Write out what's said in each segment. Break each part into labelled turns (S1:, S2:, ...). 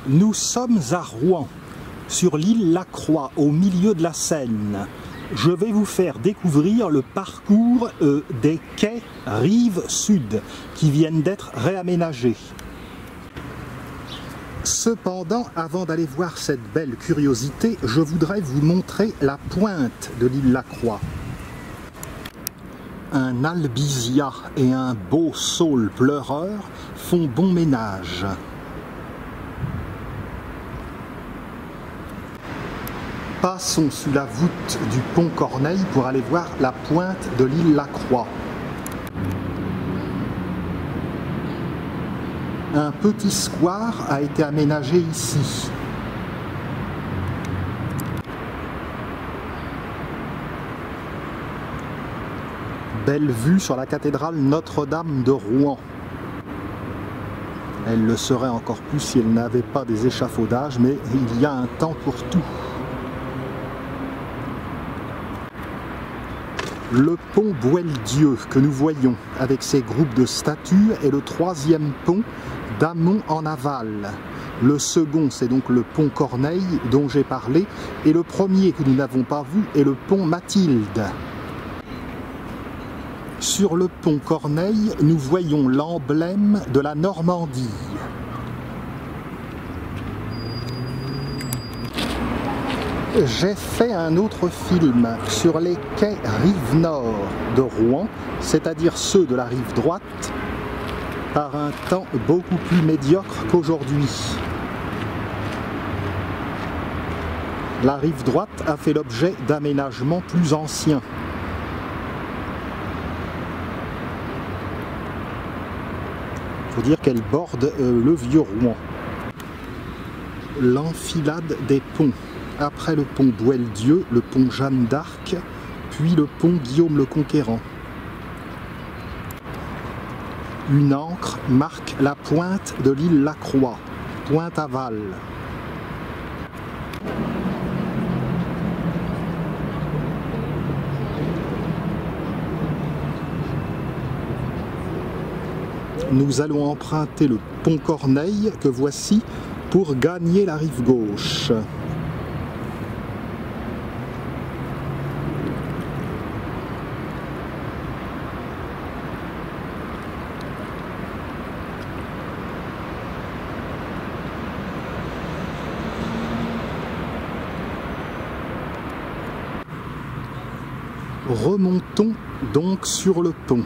S1: Nous sommes à Rouen, sur l'île Lacroix, au milieu de la Seine. Je vais vous faire découvrir le parcours des quais rive sud qui viennent d'être réaménagés. Cependant, avant d'aller voir cette belle curiosité, je voudrais vous montrer la pointe de l'île Lacroix. Un albizia et un beau saule pleureur font bon ménage. Passons sous la voûte du pont Corneille pour aller voir la pointe de l'île Lacroix. Un petit square a été aménagé ici. Belle vue sur la cathédrale Notre-Dame de Rouen. Elle le serait encore plus si elle n'avait pas des échafaudages, mais il y a un temps pour tout. Le pont Boieldieu que nous voyons avec ses groupes de statues est le troisième pont d'amont en aval. Le second, c'est donc le pont Corneille dont j'ai parlé, et le premier que nous n'avons pas vu est le pont Mathilde. Sur le pont Corneille, nous voyons l'emblème de la Normandie. J'ai fait un autre film sur les quais rive nord de Rouen, c'est-à-dire ceux de la rive droite, par un temps beaucoup plus médiocre qu'aujourd'hui. La rive droite a fait l'objet d'aménagements plus anciens. Il faut dire qu'elle borde le vieux Rouen. L'enfilade des ponts. Après le pont Boieldieu, le pont Jeanne d'Arc, puis le pont Guillaume le Conquérant. Une ancre marque la pointe de l'île Lacroix, pointe aval. Nous allons emprunter le pont Corneille que voici pour gagner la rive gauche. Remontons donc sur le pont.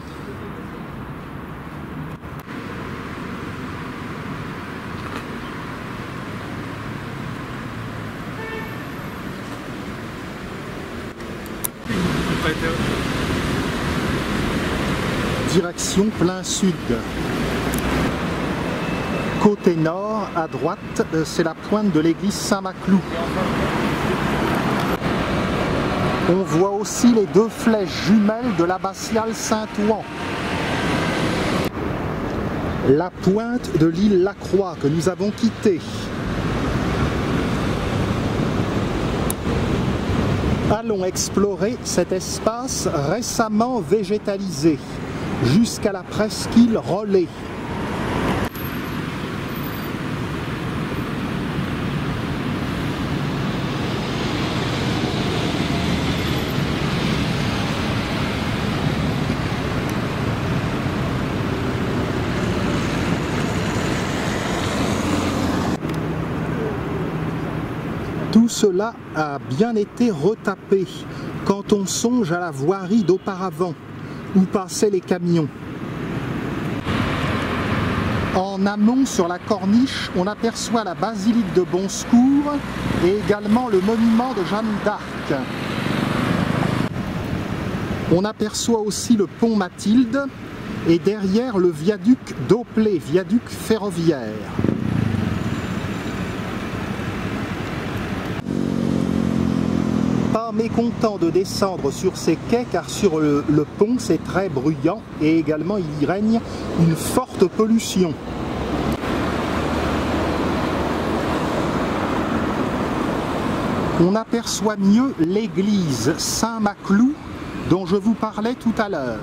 S1: Direction plein sud. Côté nord, à droite, c'est la pointe de l'église Saint-Maclou. On voit aussi les deux flèches jumelles de l'abbatiale Saint-Ouen. La pointe de l'île Lacroix que nous avons quittée. Allons explorer cet espace récemment végétalisé jusqu'à la presqu'île Rollet. Tout cela a bien été retapé quand on songe à la voirie d'auparavant, où passaient les camions. En amont, sur la corniche, on aperçoit la basilique de Bonsecours et également le monument de Jeanne d'Arc. On aperçoit aussi le pont Mathilde et derrière le viaduc d'Oplé, viaduc ferroviaire. Pas mécontent de descendre sur ces quais car sur le pont c'est très bruyant et également il y règne une forte pollution. On aperçoit mieux l'église Saint-Maclou dont je vous parlais tout à l'heure.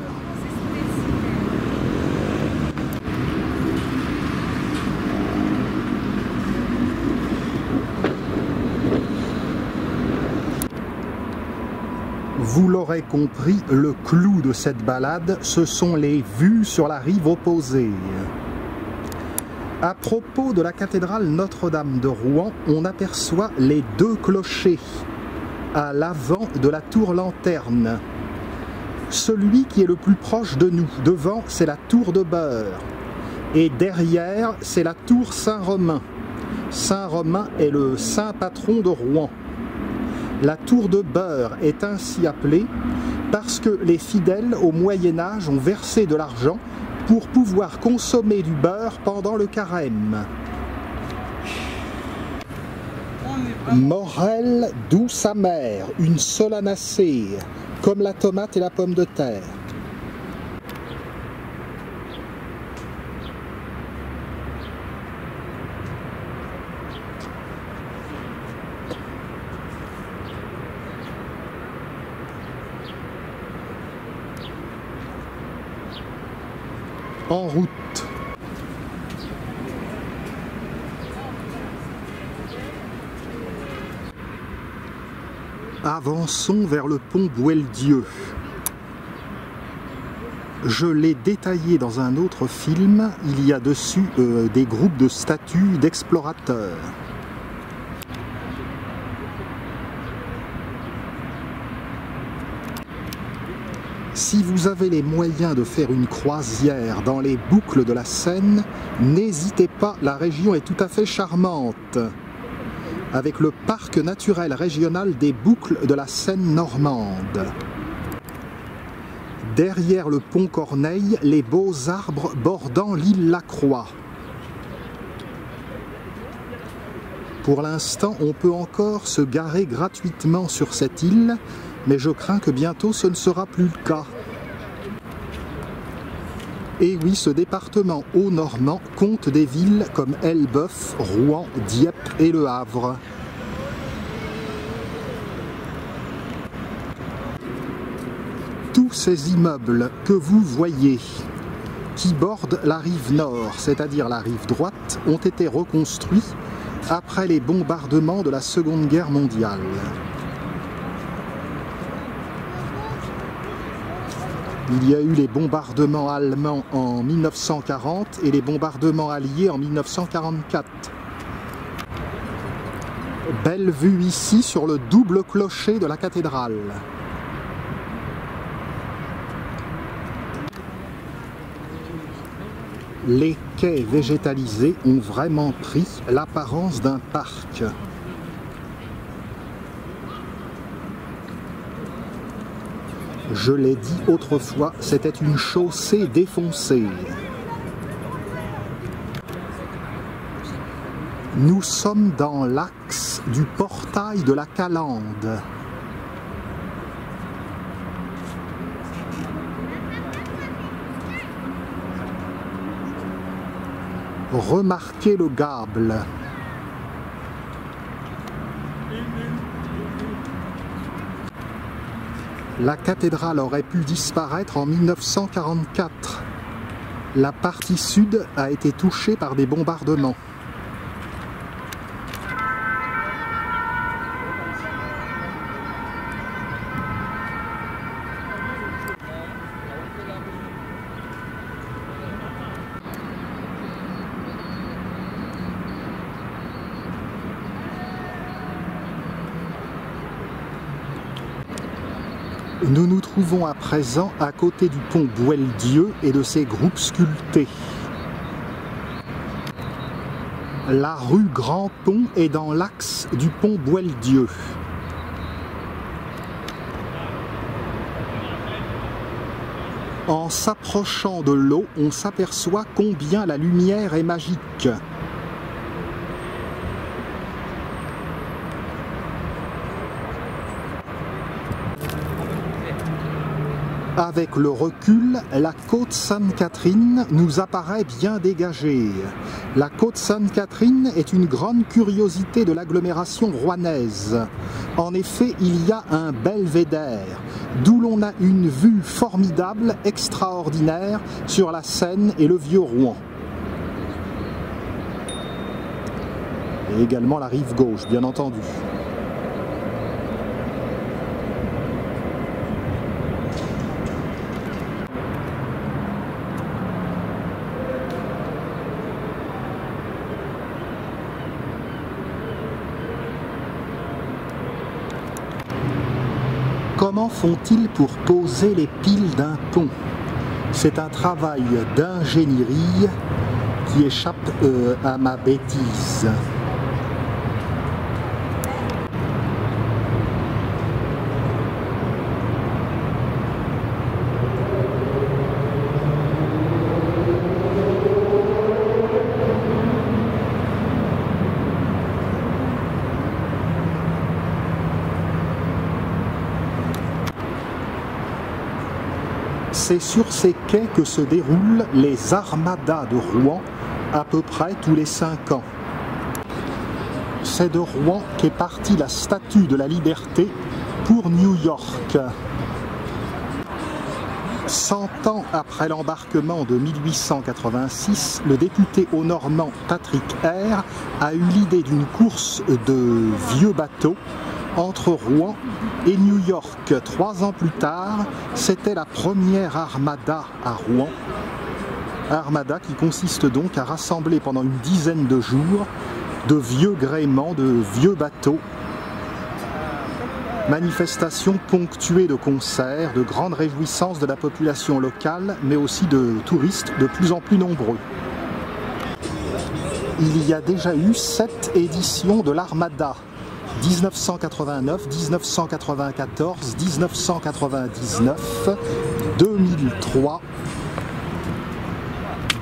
S1: Vous l'aurez compris, le clou de cette balade, ce sont les vues sur la rive opposée. À propos de la cathédrale Notre-Dame de Rouen, on aperçoit les deux clochers à l'avant de la tour lanterne. Celui qui est le plus proche de nous, devant, c'est la tour de Beure. Et derrière, c'est la tour Saint-Romain. Saint-Romain est le saint patron de Rouen. La tour de Beure est ainsi appelée parce que les fidèles au Moyen-Âge ont versé de l'argent pour pouvoir consommer du beurre pendant le carême. Morelle douce amère, une solanacée, comme la tomate et la pomme de terre. En route. Avançons vers le pont Boieldieu. Je l'ai détaillé dans un autre film, il y a dessus des groupes de statues d'explorateurs. Si vous avez les moyens de faire une croisière dans les boucles de la Seine, n'hésitez pas, la région est tout à fait charmante. Avec le parc naturel régional des boucles de la Seine normande. Derrière le pont Corneille, les beaux arbres bordant l'île Lacroix. Pour l'instant, on peut encore se garer gratuitement sur cette île, mais je crains que bientôt ce ne sera plus le cas. Et oui, ce département haut-normand compte des villes comme Elbeuf, Rouen, Dieppe et Le Havre. Tous ces immeubles que vous voyez, qui bordent la rive nord, c'est-à-dire la rive droite, ont été reconstruits après les bombardements de la Seconde Guerre mondiale. Il y a eu les bombardements allemands en 1940 et les bombardements alliés en 1944. Belle vue ici sur le double clocher de la cathédrale. Les quais végétalisés ont vraiment pris l'apparence d'un parc. Je l'ai dit autrefois, c'était une chaussée défoncée. Nous sommes dans l'axe du portail de la Calandre. Remarquez le gable. La cathédrale aurait pu disparaître en 1944. La partie sud a été touchée par des bombardements. Nous nous trouvons à présent à côté du pont Boieldieu et de ses groupes sculptés. La rue Grand Pont est dans l'axe du pont Boieldieu. En s'approchant de l'eau, on s'aperçoit combien la lumière est magique. Avec le recul, la côte Sainte-Catherine nous apparaît bien dégagée. La côte Sainte-Catherine est une grande curiosité de l'agglomération rouennaise. En effet, il y a un belvédère, d'où l'on a une vue formidable, extraordinaire, sur la Seine et le vieux Rouen. Et également la rive gauche, bien entendu. Comment font-ils pour poser les piles d'un pont? C'est un travail d'ingénierie qui échappe à ma bêtise. C'est sur ces quais que se déroulent les armadas de Rouen, à peu près tous les 5 ans. C'est de Rouen qu'est partie la Statue de la Liberté pour New York. 100 ans après l'embarquement de 1886, le député au Normand Patrick Air a eu l'idée d'une course de vieux bateaux entre Rouen et New York. 3 ans plus tard, c'était la première armada à Rouen. Armada qui consiste donc à rassembler pendant une dizaine de jours de vieux gréements, de vieux bateaux. Manifestation ponctuée de concerts, de grandes réjouissances de la population locale, mais aussi de touristes de plus en plus nombreux. Il y a déjà eu 7 éditions de l'Armada. 1989, 1994, 1999, 2003,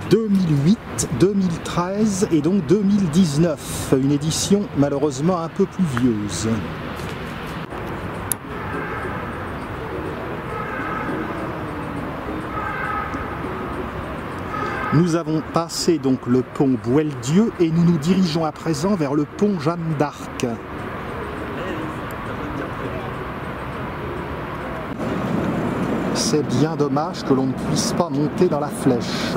S1: 2008, 2013 et donc 2019. Une édition malheureusement un peu pluvieuse. Nous avons passé donc le pont Boieldieu et nous nous dirigeons à présent vers le pont Jeanne d'Arc. C'est bien dommage que l'on ne puisse pas monter dans la flèche.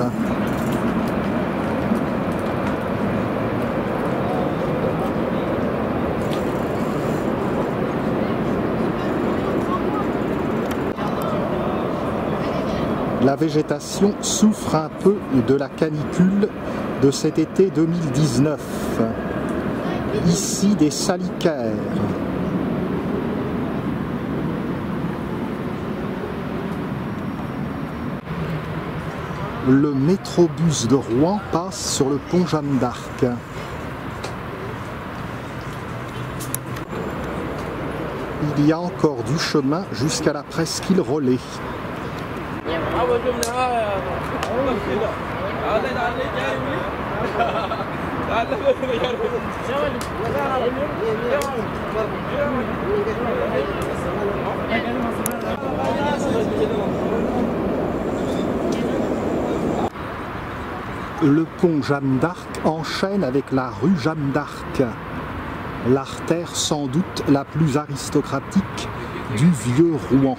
S1: La végétation souffre un peu de la canicule de cet été 2019. Ici, des salicaires. Le métrobus de Rouen passe sur le pont Jeanne d'Arc. Il y a encore du chemin jusqu'à la presqu'île Rollet. Le pont Jeanne d'Arc enchaîne avec la rue Jeanne d'Arc, l'artère sans doute la plus aristocratique du vieux Rouen.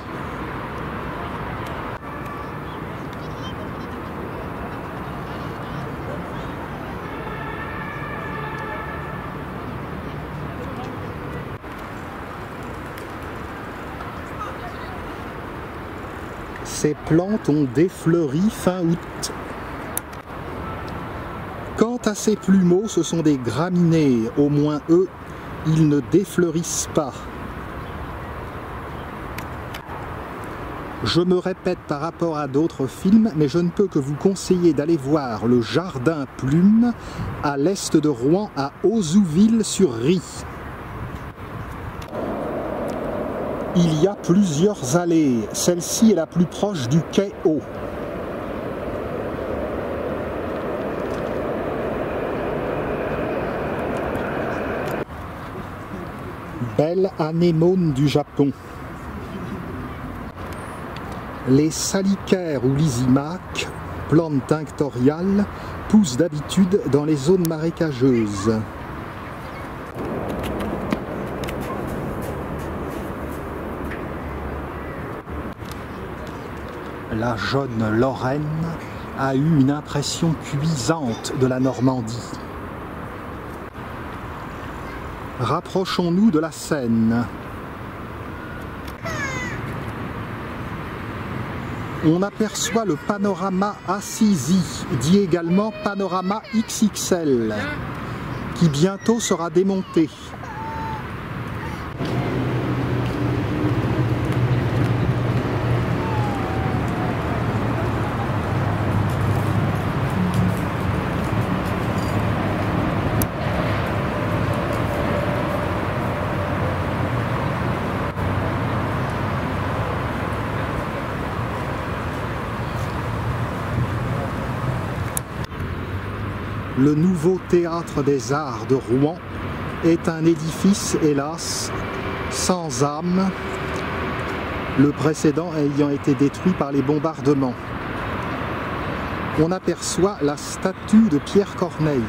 S1: Ces plantes ont défleuri fin août. Quant à ces plumeaux, ce sont des graminées. Au moins eux, ils ne défleurissent pas. Je me répète par rapport à d'autres films, mais je ne peux que vous conseiller d'aller voir le Jardin Plume à l'est de Rouen, à Auzouville-sur-Ry. Il y a plusieurs allées. Celle-ci est la plus proche du quai Haut. Belle anémone du Japon. Les salicaires ou lysimaques, plantes tinctoriales, poussent d'habitude dans les zones marécageuses. La jeune Lorraine a eu une impression cuisante de la Normandie. Rapprochons-nous de la Seine. On aperçoit le panorama Assisi, dit également panorama XXL, qui bientôt sera démonté. Le nouveau théâtre des arts de Rouen est un édifice, hélas, sans âme, le précédent ayant été détruit par les bombardements. On aperçoit la statue de Pierre Corneille.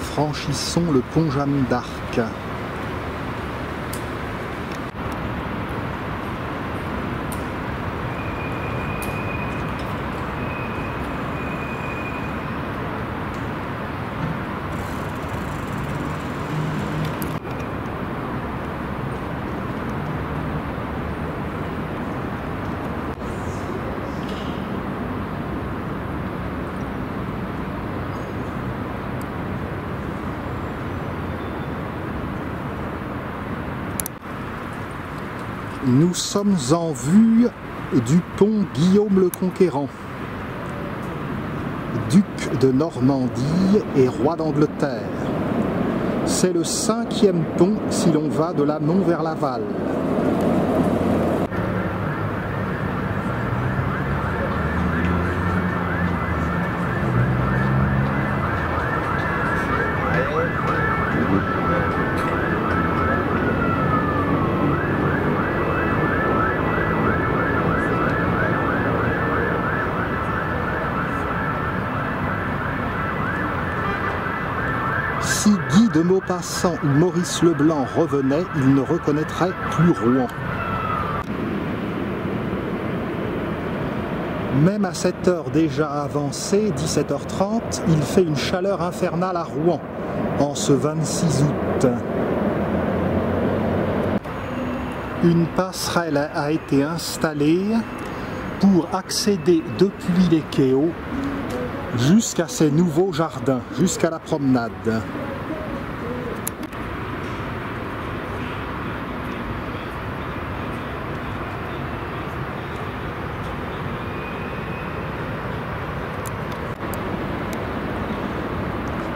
S1: Franchissons le pont Jeanne d'Arc. Nous sommes en vue du pont Guillaume le Conquérant, duc de Normandie et roi d'Angleterre. C'est le 5e pont si l'on va de l'amont vers l'aval. Si Guy de Maupassant ou Maurice Leblanc revenaient, ils ne reconnaîtraient plus Rouen. Même à cette heure déjà avancée, 17h30, il fait une chaleur infernale à Rouen, en ce 26 août. Une passerelle a été installée pour accéder depuis les Quéaux jusqu'à ces nouveaux jardins, jusqu'à la promenade.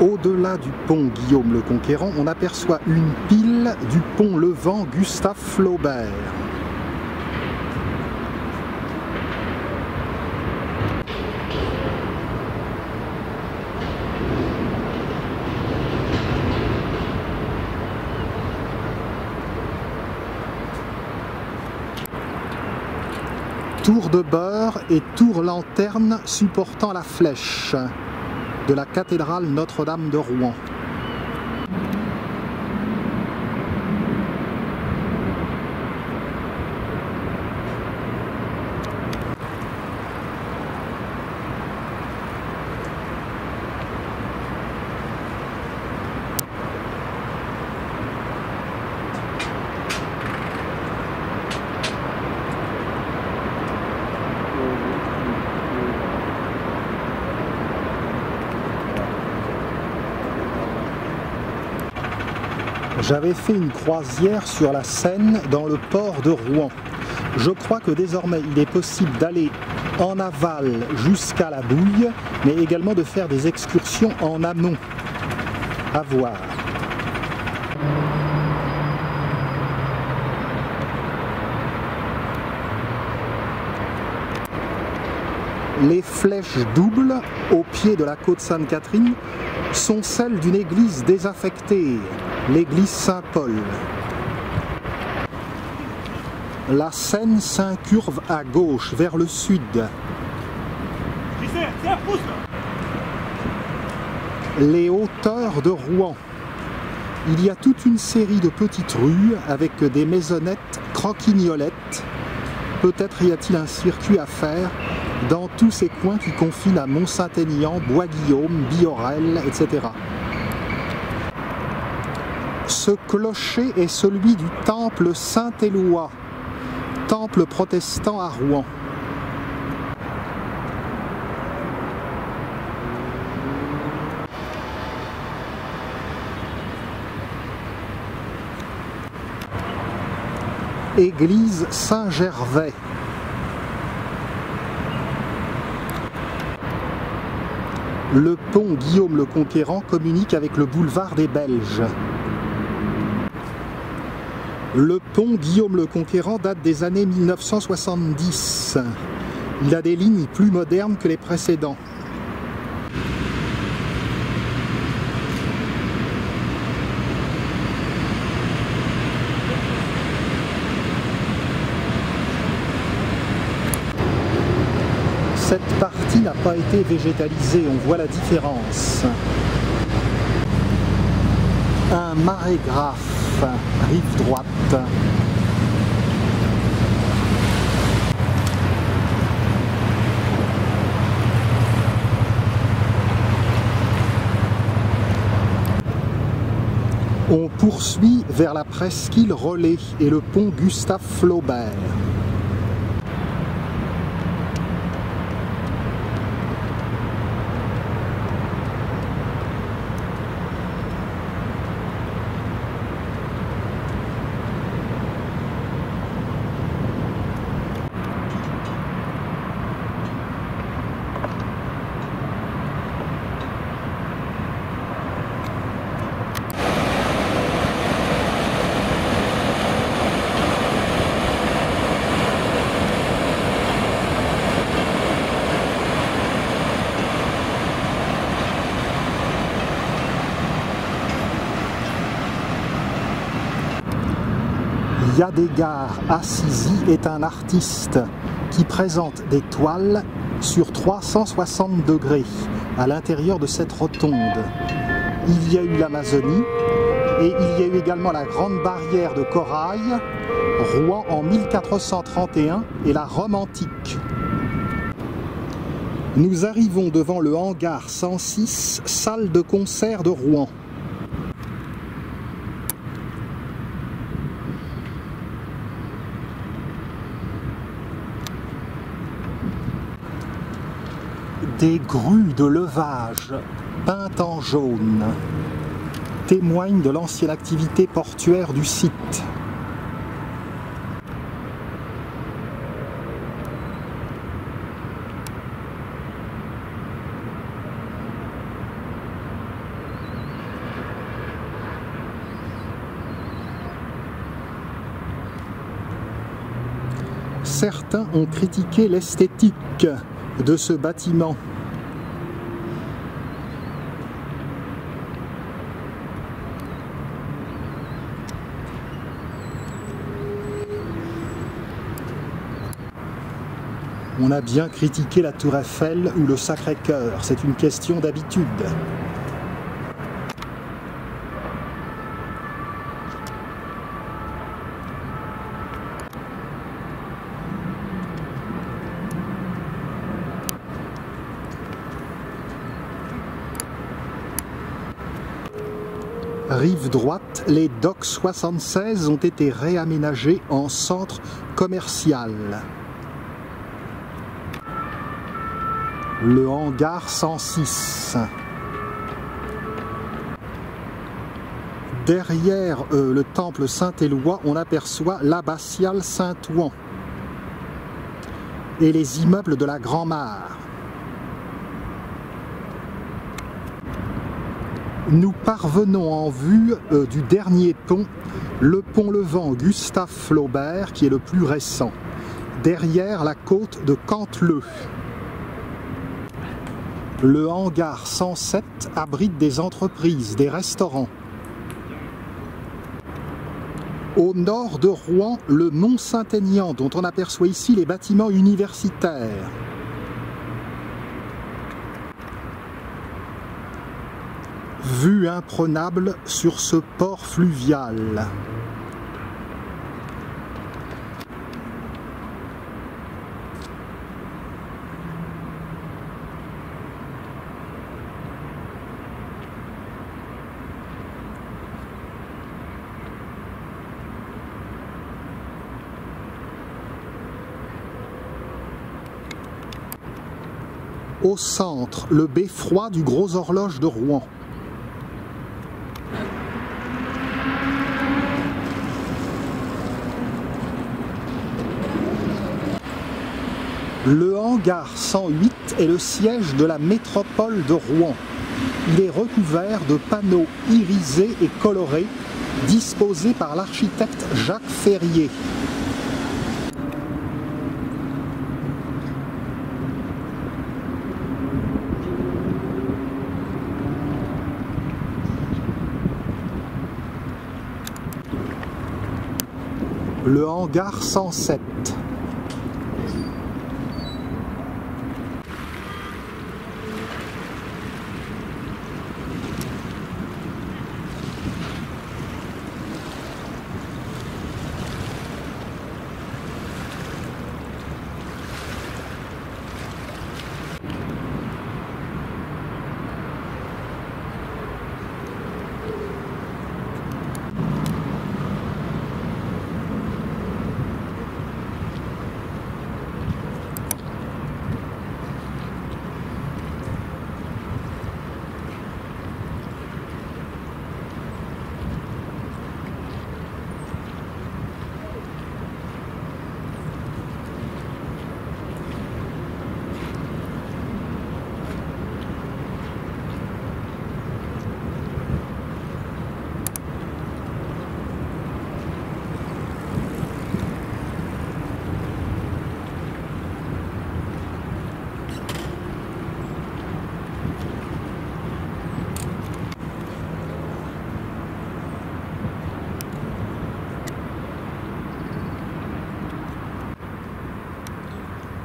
S1: Au-delà du pont Guillaume le Conquérant, on aperçoit une pile du pont Levant Gustave Flaubert. Tour de beurre et tour-lanterne supportant la flèche de la cathédrale Notre-Dame de Rouen. J'avais fait une croisière sur la Seine dans le port de Rouen. Je crois que désormais il est possible d'aller en aval jusqu'à la Bouille, mais également de faire des excursions en amont. À voir. Les flèches doubles au pied de la côte Sainte-Catherine sont celles d'une église désaffectée, l'église Saint-Paul. La Seine s'incurve à gauche, vers le sud. Les hauteurs de Rouen. Il y a toute une série de petites rues avec des maisonnettes croquignolettes. Peut-être y a-t-il un circuit à faire dans tous ces coins qui confinent à Mont-Saint-Aignan, Bois-Guillaume, Biorel, etc. Ce clocher est celui du temple Saint-Éloi, temple protestant à Rouen. Église Saint-Gervais. Le pont Guillaume le Conquérant communique avec le boulevard des Belges. Le pont Guillaume le Conquérant date des années 1970. Il a des lignes plus modernes que les précédents. Cette partie n'a pas été végétalisée, on voit la différence. Un marégraphe, rive droite. On poursuit vers la presqu'île Relais et le pont Gustave Flaubert. Yadégar Assisi est un artiste qui présente des toiles sur 360 degrés à l'intérieur de cette rotonde. Il y a eu l'Amazonie et il y a eu également la Grande Barrière de Corail, Rouen en 1431 et la Rome antique. Nous arrivons devant le hangar 106, salle de concert de Rouen. Des grues de levage peintes en jaune témoignent de l'ancienne activité portuaire du site. Certains ont critiqué l'esthétique de ce bâtiment. On a bien critiqué la Tour Eiffel ou le Sacré-Cœur, c'est une question d'habitude. Rive droite, les docks 76 ont été réaménagés en centre commercial. Le hangar 106. Derrière le temple Saint-Éloi, on aperçoit l'abbatiale Saint-Ouen et les immeubles de la Grand-Mare. Nous parvenons en vue du dernier pont, le pont levant Gustave Flaubert, qui est le plus récent, derrière la côte de Canteleu. Le hangar 107 abrite des entreprises, des restaurants. Au nord de Rouen, le mont Saint-Aignan, dont on aperçoit ici les bâtiments universitaires. Vue imprenable sur ce port fluvial. Au centre, le beffroi du Gros Horloge de Rouen. Le hangar 108 est le siège de la métropole de Rouen. Il est recouvert de panneaux irisés et colorés disposée par l'architecte Jacques Ferrier. Le hangar 107.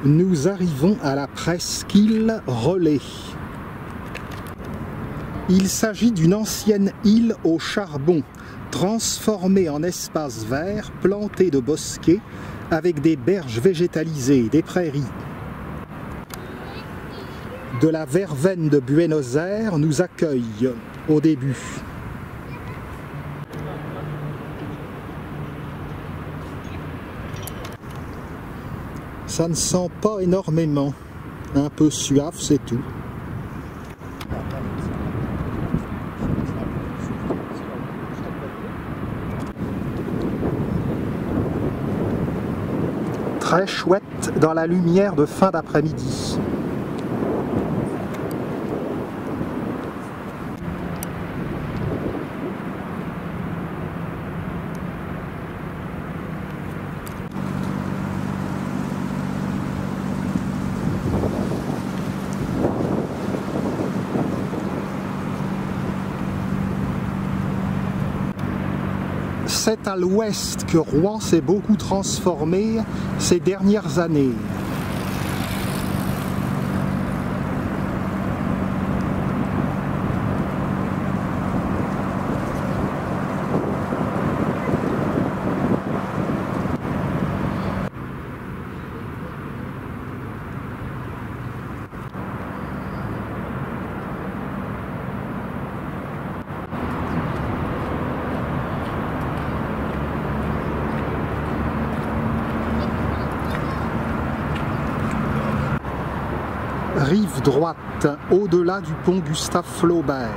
S1: Nous arrivons à la presqu'île Relais. Il s'agit d'une ancienne île au charbon, transformée en espace vert, planté de bosquets, avec des berges végétalisées, des prairies. De la verveine de Buenos Aires nous accueille au début. Ça ne sent pas énormément, un peu suave, c'est tout. Très chouette dans la lumière de fin d'après-midi. C'est à l'ouest que Rouen s'est beaucoup transformé ces dernières années. Rive droite, au-delà du pont Gustave Flaubert.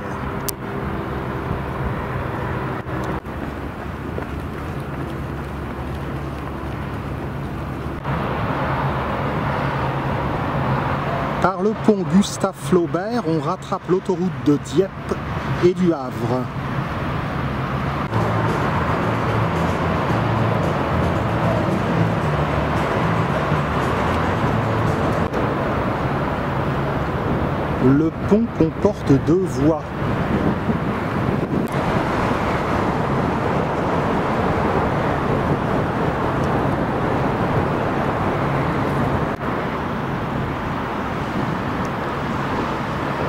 S1: Par le pont Gustave Flaubert, on rattrape l'autoroute de Dieppe et du Havre. Le pont comporte 2 voies.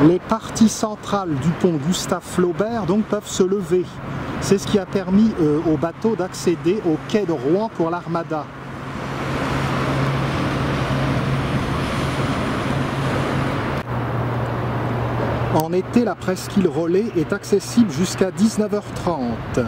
S1: Les parties centrales du pont Gustave Flaubert donc peuvent se lever. C'est ce qui a permis aux bateaux d'accéder au quai de Rouen pour l'Armada. En été, la presqu'île Relais est accessible jusqu'à 19h30.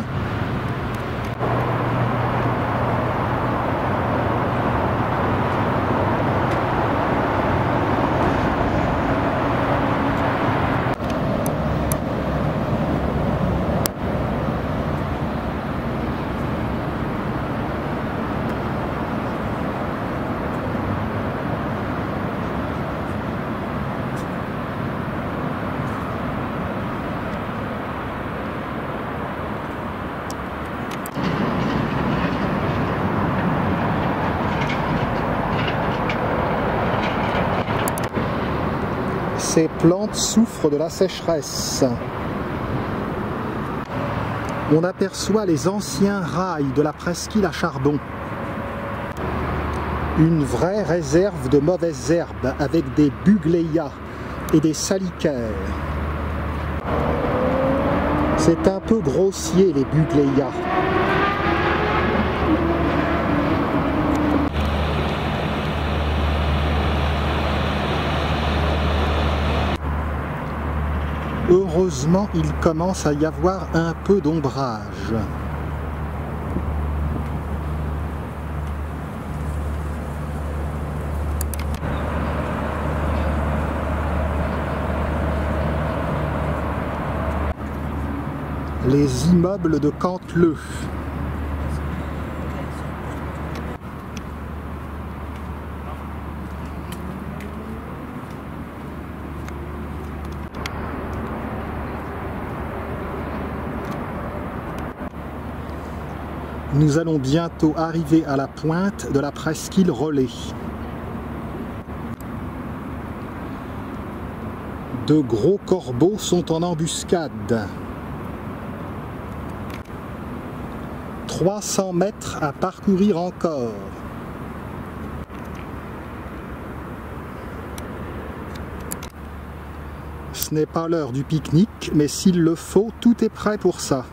S1: Ces plantes souffrent de la sécheresse. On aperçoit les anciens rails de la presqu'île à charbon. Une vraie réserve de mauvaises herbes avec des bugléias et des salicaires. C'est un peu grossier les bugléias. Heureusement, il commence à y avoir un peu d'ombrage. Les immeubles de Canteleu. Nous allons bientôt arriver à la pointe de la presqu'île Relais. De gros corbeaux sont en embuscade. 300 mètres à parcourir encore. Ce n'est pas l'heure du pique-nique, mais s'il le faut, tout est prêt pour ça.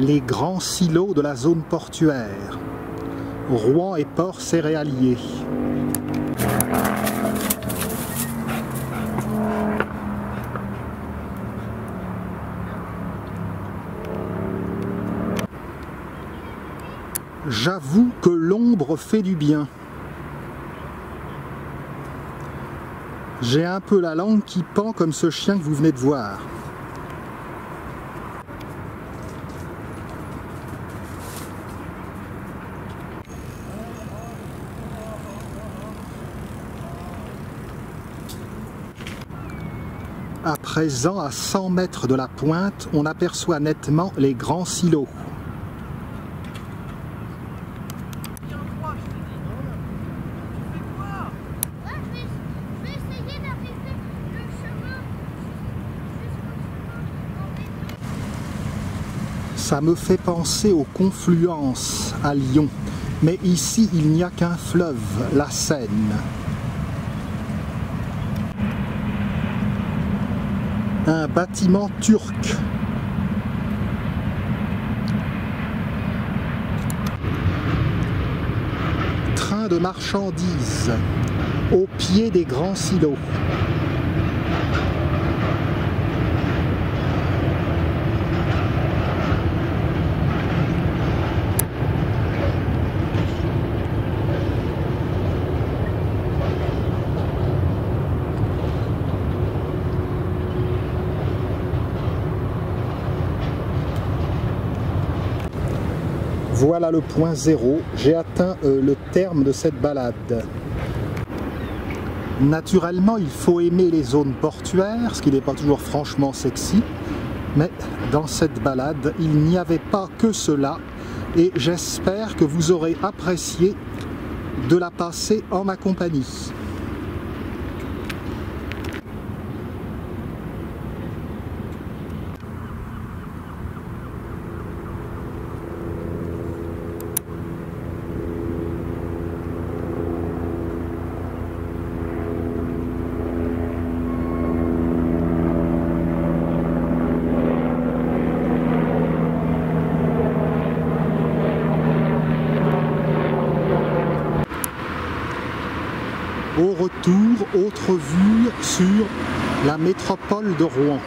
S1: Les grands silos de la zone portuaire. Rouen et port céréalier. J'avoue que l'ombre fait du bien. J'ai un peu la langue qui pend comme ce chien que vous venez de voir. À présent, à 100 mètres de la pointe, on aperçoit nettement les grands silos. Ça me fait penser aux confluences à Lyon. Mais ici, il n'y a qu'un fleuve, la Seine. Un bâtiment turc. Train de marchandises au pied des grands silos. Voilà le point zéro, j'ai atteint le terme de cette balade. Naturellement, il faut aimer les zones portuaires, ce qui n'est pas toujours franchement sexy, mais dans cette balade, il n'y avait pas que cela, et j'espère que vous aurez apprécié de la passer en ma compagnie. Au retour, autre vue sur la métropole de Rouen.